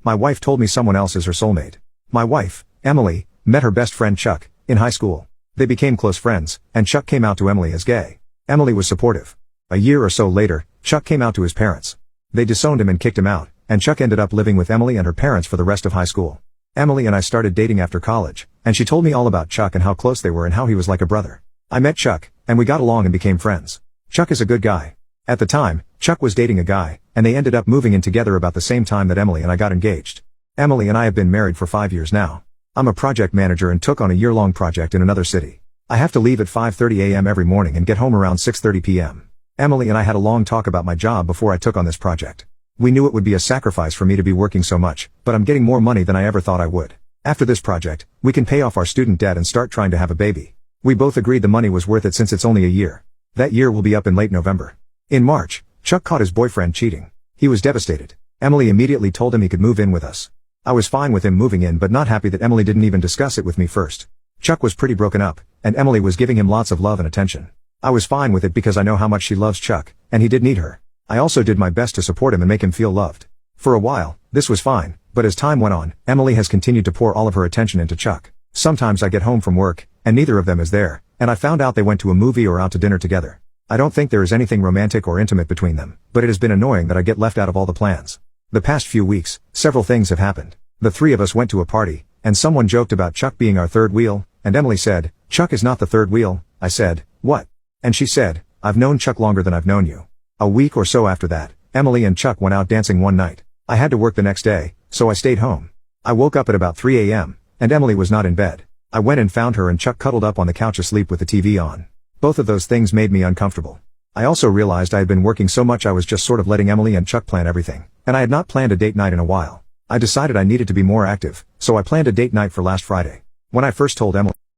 My wife told me someone else is her soulmate. My wife, Emily, met her best friend Chuck in high school. They became close friends, and Chuck came out to Emily as gay. Emily was supportive. A year or so later, Chuck came out to his parents. They disowned him and kicked him out, and Chuck ended up living with Emily and her parents for the rest of high school. Emily and I started dating after college, and she told me all about Chuck and how close they were and how he was like a brother. I met Chuck, and we got along and became friends. Chuck is a good guy. At the time, Chuck was dating a guy, and they ended up moving in together about the same time that Emily and I got engaged. Emily and I have been married for 5 years now. I'm a project manager and took on a year-long project in another city. I have to leave at 5:30 a.m. every morning and get home around 6:30 p.m. Emily and I had a long talk about my job before I took on this project. We knew it would be a sacrifice for me to be working so much, but I'm getting more money than I ever thought I would. After this project, we can pay off our student debt and start trying to have a baby. We both agreed the money was worth it since it's only a year. That year will be up in late November. In March, Chuck caught his boyfriend cheating. He was devastated. Emily immediately told him he could move in with us. I was fine with him moving in but not happy that Emily didn't even discuss it with me first. Chuck was pretty broken up, and Emily was giving him lots of love and attention. I was fine with it because I know how much she loves Chuck, and he did need her. I also did my best to support him and make him feel loved. For a while, this was fine, but as time went on, Emily has continued to pour all of her attention into Chuck. Sometimes I get home from work, and neither of them is there, and I found out they went to a movie or out to dinner together. I don't think there is anything romantic or intimate between them, but it has been annoying that I get left out of all the plans. The past few weeks, several things have happened. The three of us went to a party, and someone joked about Chuck being our third wheel, and Emily said, "Chuck is not the third wheel." I said, "What?" And she said, "I've known Chuck longer than I've known you." A week or so after that, Emily and Chuck went out dancing one night. I had to work the next day, so I stayed home. I woke up at about 3 a.m., and Emily was not in bed. I went and found her and Chuck cuddled up on the couch asleep with the TV on. Both of those things made me uncomfortable. I also realized I had been working so much I was just sort of letting Emily and Chuck plan everything, and I had not planned a date night in a while. I decided I needed to be more active, so I planned a date night for last Friday. When I first told Emily